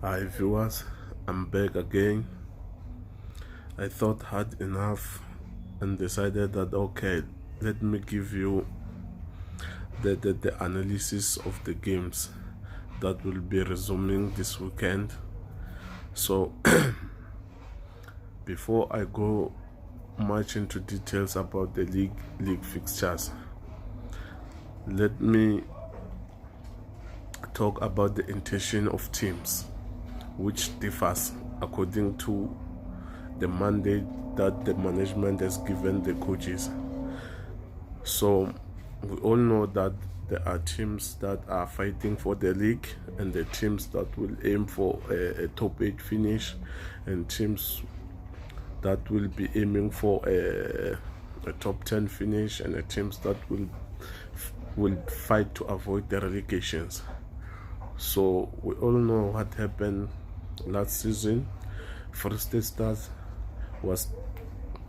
Hi viewers, I'm back again. I thought hard enough and decided that okay, let me give you the analysis of the games that will be resuming this weekend. So before I go much into details about the league fixtures, let me talk about the intention of teams, which differs according to the mandate that the management has given the coaches. So we all know that there are teams that are fighting for the league and the teams that will aim for a top 8 finish, and teams that will be aiming for a top 10 finish, and the teams that will fight to avoid the relegations. So we all know what happened last season. Free State Stars was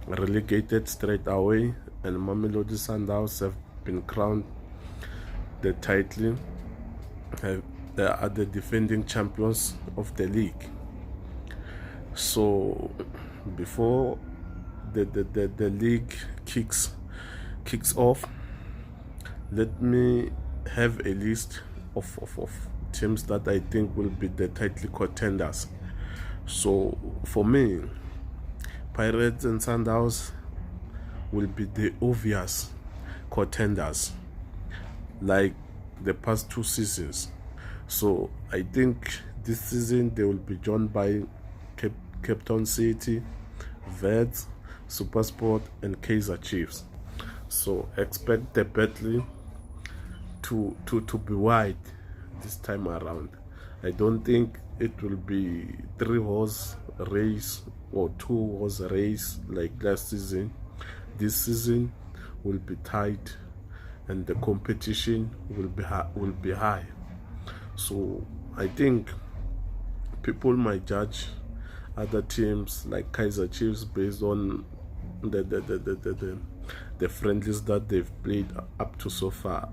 relegated straight away, and Mamelodi Sundowns have been crowned the title. They are the defending champions of the league. So before the league kicks off, let me have a list of teams that I think will be the title contenders. So for me, Pirates and Sundowns will be the obvious contenders, like the past 2 seasons. So I think this season they will be joined by Cape Town City, Vets, SuperSport, and Kaizer Chiefs. So expect the battle to be wide this time around. I don't think it will be 3-horse race or 2-horse race like last season. This season will be tight and the competition will be high. So I think people might judge other teams like Kaizer Chiefs based on the friendlies that they've played up to so far,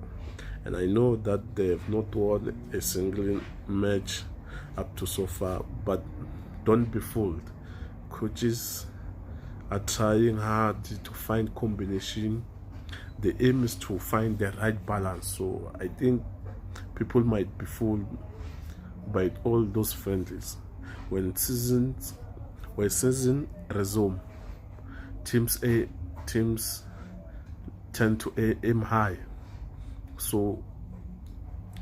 and I know that they have not won a single match up to so far, but don't be fooled. Coaches are trying hard to find combination. The aim is to find the right balance. So I think people might be fooled by all those friendlies. When season resume, teams tend to aim high. So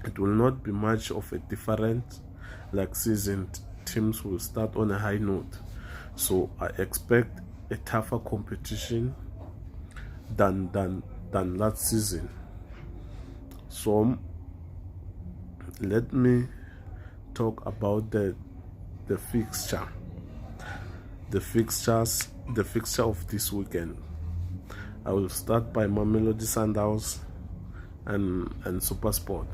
it will not be much of a difference like season. Teams will start on a high note. So I expect a tougher competition than last season. So let me talk about the fixture. The fixture of this weekend. I will start by Mamelodi Sundowns and SuperSport.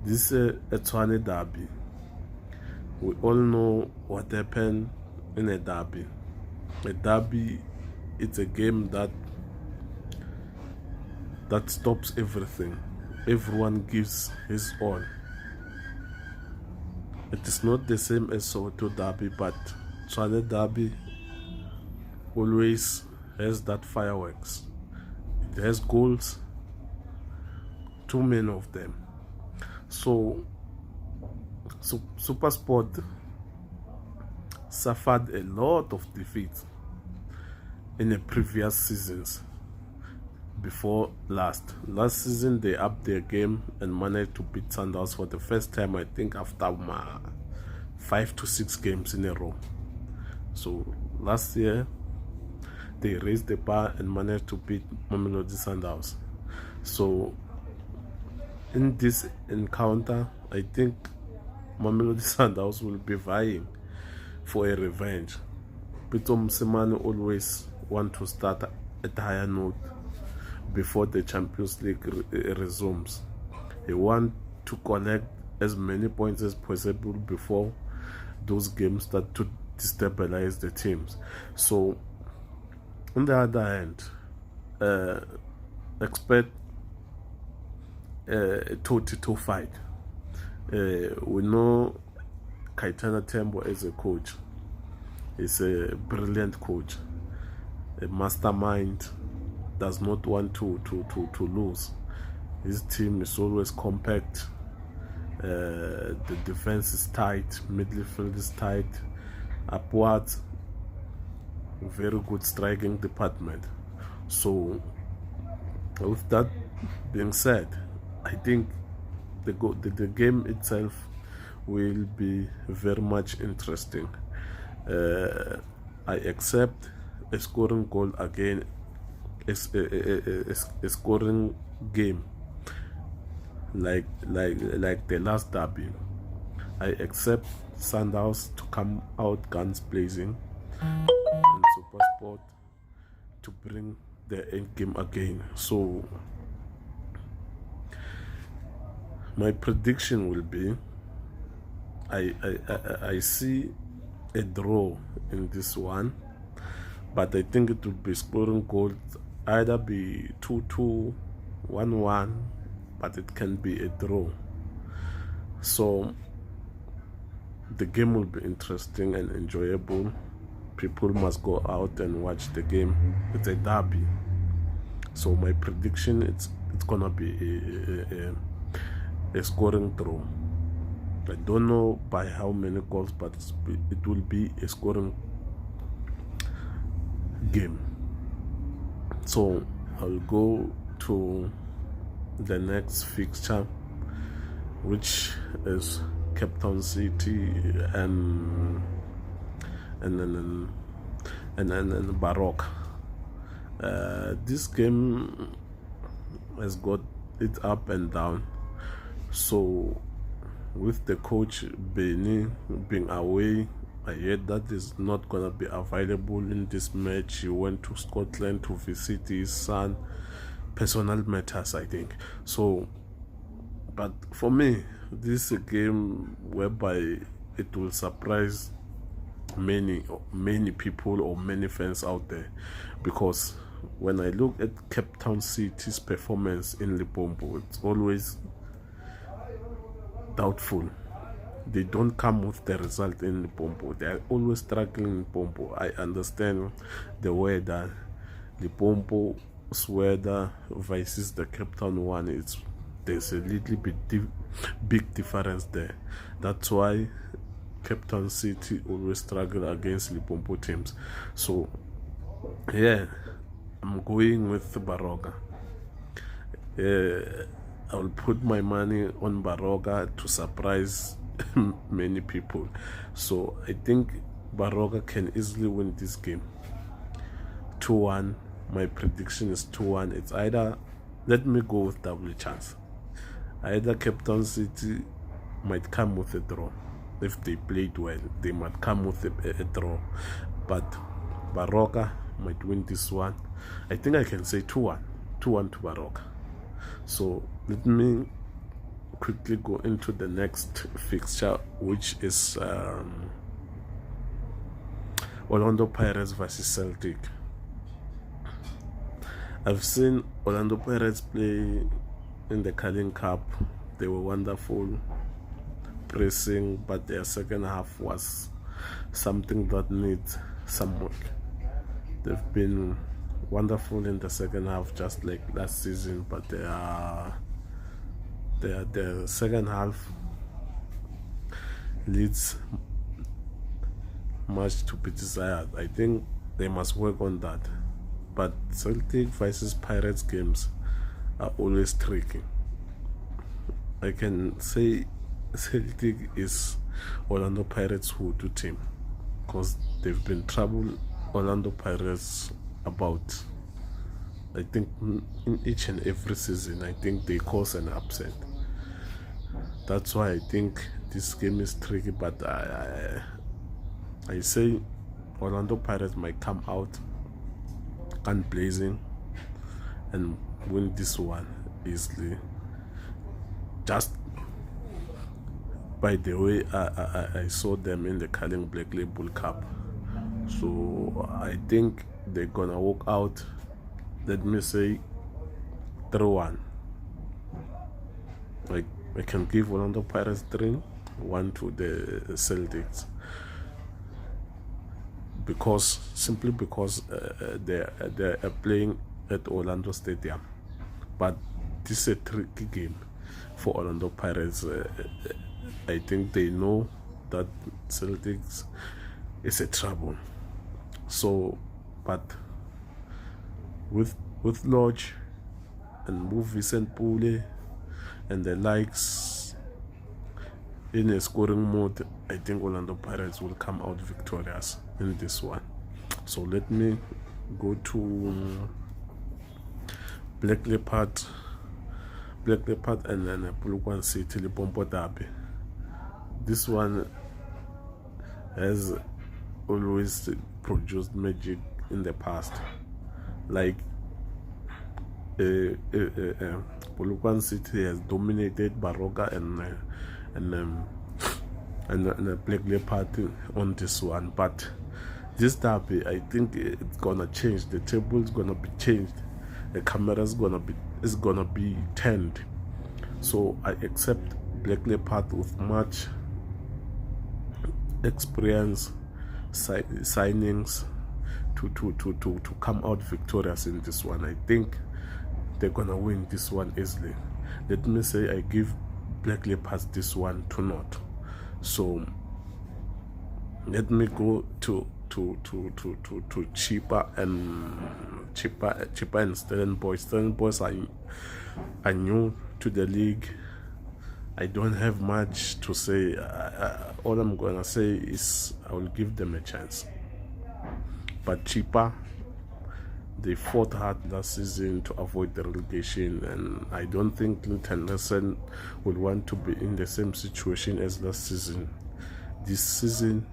This is a Tshwane derby. We all know what happened in a derby. A derby, it's a game that stops everything. Everyone gives his all. It is not the same as Soweto derby, but Tshwane derby always has that fireworks. It has goals, too many of them. So SuperSport suffered a lot of defeats in the previous seasons before last season. They upped their game and managed to beat Sundowns for the first time, I think, after 5 to 6 games in a row. So last year they raised the bar and managed to beat Mamelodi Sundowns. So in this encounter, I think Mamelodi Sundowns will be vying for a revenge. Peter Msimane always want to start at a higher note before the Champions League resumes. He want to collect as many points as possible before those games start to destabilize the teams. So on the other hand, expect a toe-to-toe fight. We know Kaitana Tembo as a coach. He's a brilliant coach, a mastermind, does not want to lose. His team is always compact. The defense is tight, midfield is tight, upwards, very good striking department. So with that being said, I think the game itself will be very much interesting. I accept a scoring goal again, a scoring game like the last derby. I accept Sundowns to come out guns blazing and SuperSport to bring the end game again. So my prediction will be, I see a draw in this one, but I think it will be scoring goals, either be 2-2, 1-1, but it can be a draw. So the game will be interesting and enjoyable. People must go out and watch the game. It's a derby, so my prediction, it's gonna be a scoring draw. I don't know by how many goals, but it will be a scoring game. So I'll go to the next fixture, which is Cape Town City and Baroque. This game has got it up and down. So with the coach Benny being away, I heard that is not gonna be available in this match. He went to Scotland to visit his son. Personal matters, I think. So, but for me, this is a game whereby it will surprise many people or many fans out there, because when I look at Cape Town City's performance in Limpopo, it's always doubtful. They don't come with the result in Limpopo. They are always struggling in Limpopo. I understand the weather. Limpopo's weather versus the Cape Town one, there's a little bit big difference there. That's why Cape Town City always struggle against Limpopo teams. So yeah, I'm going with Baroga. I will put my money on Baroga to surprise many people. So I think Baroga can easily win this game. 2-1. My prediction is 2-1. It's either, let me go with double chance. Either Cape Town City might come with a draw. If they played well, they might come with a draw. But Baroga might win this one. I think I can say 2-1. 2-1 to Baroga. So let me quickly go into the next fixture, which is Orlando Pirates versus Celtic. I've seen Orlando Pirates play in the Carling Cup. They were wonderful, pressing, but their second half was something that needs some work. They've been wonderful in the second half, just like last season, but the second half leads much to be desired. I think they must work on that. But Celtic versus Pirates games are always tricky. I can say Celtic is Orlando Pirates who-do team, because they've been trouble Orlando Pirates about, I think, in each and every season. I think they cause an upset. That's why I think this game is tricky, but I say Orlando Pirates might come out gun blazing and win this one easily. Just by the way I saw them in the Carling Black Label Cup, so I think they're gonna walk out, let me say 3-1. Like, I can give Orlando Pirates 3, 1 to the Celtics, simply because they are playing at Orlando Stadium. But this is a tricky game for Orlando Pirates. I think they know that Celtics is a trouble. So, but with Lodge and move Vincent Pule and the likes in a scoring mode, I think Orlando Pirates will come out victorious in this one. So let me go to Black Leopard and then Polokwane City, Limpopo Derby. This one has always produced magic in the past. Like Polokwane City has dominated Baroka and Black Leopard on this one, but this derby, I think it's gonna change. The table is gonna be changed. The camera is gonna be turned. So I accept Black Leopard with much experience, signings to come out victorious in this one. I think they're gonna win this one easily. Let me say I give Black Leopards this one 2-0. So let me go to cheaper and Stellenbosch. Stellenbosch are new to the league. I don't have much to say. All I'm gonna say is I will give them a chance. But cheaper, they fought hard last season to avoid the relegation, and I don't think Clinton Nelson will want to be in the same situation as last season. This season,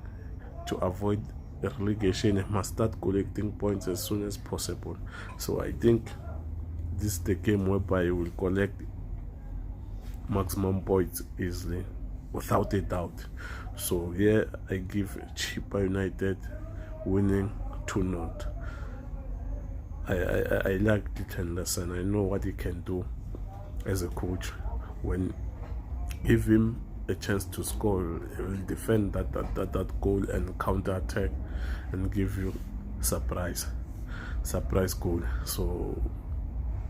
to avoid the relegation, he must start collecting points as soon as possible. So I think this is the game whereby he will collect maximum points easily, without a doubt. So here I give Cheaper United winning 2-0. I like Clinton Nelson. I know what he can do as a coach. When give him a chance to score, he will defend that goal and counter attack and give you surprise goal. So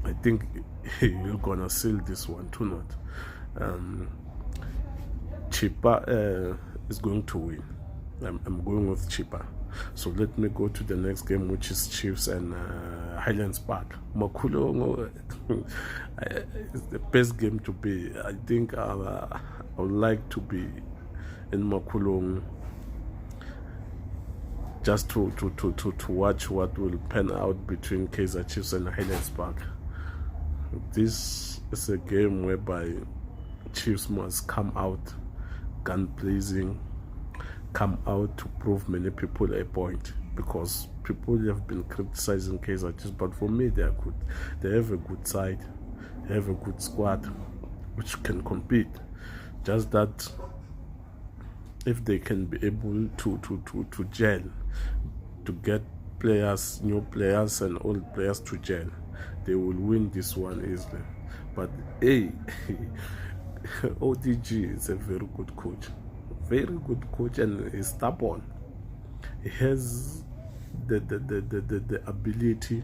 I think you're gonna seal this one 2-0. Cheaper is going to win. I'm going with Cheaper. So let me go to the next game, which is Chiefs and Highlands Park. Makulongo is the best game to be. I think I would like to be in Makulongo just to watch what will pan out between Kaizer Chiefs and Highlands Park. This is a game whereby Chiefs must come out gun blazing, come out to prove many people a point, because people have been criticizing Kaizer Chiefs, but for me they are good. They have a good side, they have a good squad which can compete. Just that if they can be able to gel, to get players, new players and old players to gel, they will win this one easily. But hey, ODG is a very good coach, and he's stubborn. He has the ability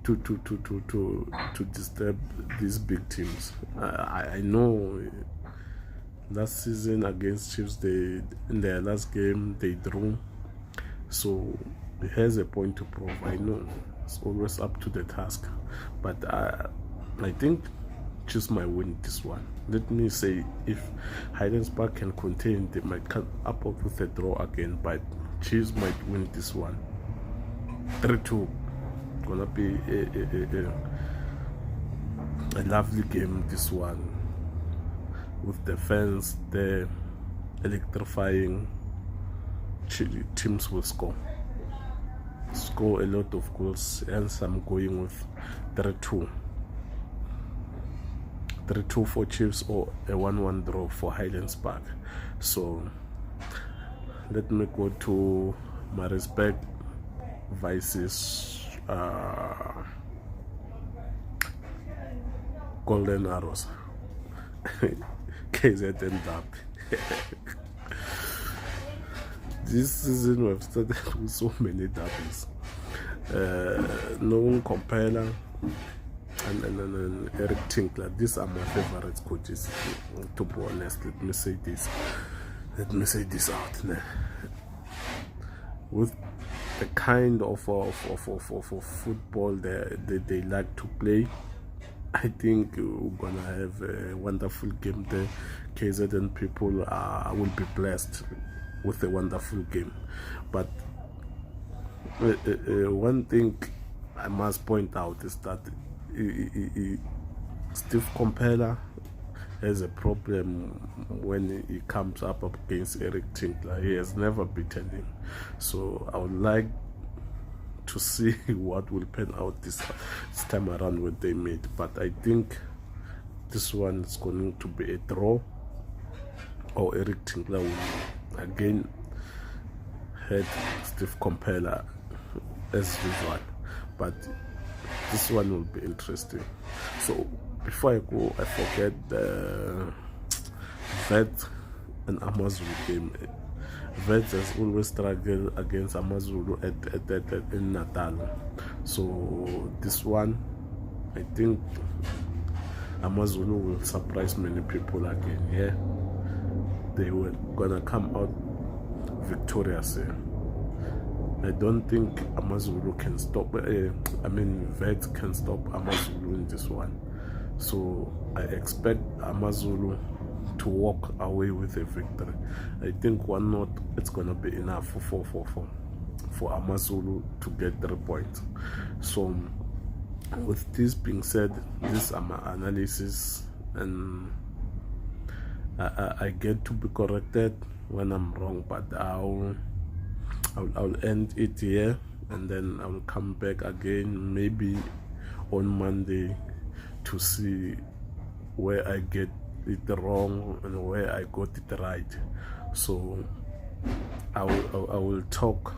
to disturb these big teams. I know last season against Chiefs, in their last game they drew, so he has a point to prove. I know it's always up to the task, but I think Chiefs might win this one. Let me say, if Highlands Park can contain, they might come up with a draw again, but Chiefs might win this one 3-2. Gonna be a lovely game, this one, with the fans there electrifying. Teams will score a lot of goals, and I'm going with 3-2 for Chiefs, or a 1-1 draw for Highlands Park. So let me go to Maritzburg versus Golden Arrows. KZN Derby. This season we've started with so many doubles. No Compiler and Eric Tinkler. These are my favorite coaches, to be honest. Let me say this out now. With the kind of football they like to play, I think we're gonna have a wonderful game there. KZN people will be blessed with a wonderful game. But one thing I must point out is that Steve Compeller has a problem when he comes up against Eric Tinkler. He has never beaten him, so I would like to see what will pan out this time around when they meet. But I think this one is going to be a draw, or Eric Tinkler will again head Steve Compeller as usual. But this one will be interesting. So before I go, I forget the Vet and Amazulu game. Vet has always struggled against Amazulu in Natal. So this one, I think Amazulu will surprise many people again. Yeah, they were gonna come out victorious. Yeah. I don't think Amazulu can stop. Vet can stop Amazulu in this one. So I expect Amazulu to walk away with a victory. I think 1-0 it's gonna be enough for Amazulu to get 3 points. So with this being said, these are my analysis, and I get to be corrected when I'm wrong, but I'll end it here, and then I'll come back again maybe on Monday to see where I get it wrong and where I got it right. So I will talk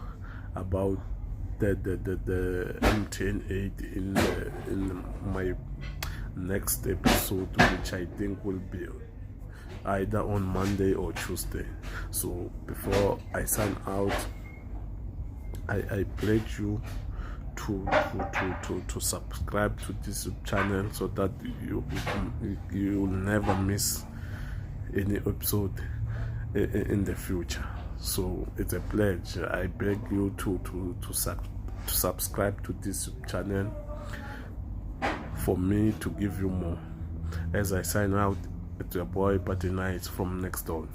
about the MTN8 in my next episode, which I think will be either on Monday or Tuesday. So before I sign out, I pledge you to subscribe to this channel so that you will never miss any episode in the future. So it's a pledge. I beg you to subscribe to this channel for me to give you more. As I sign out, it's your boy Party Nights from Next Door.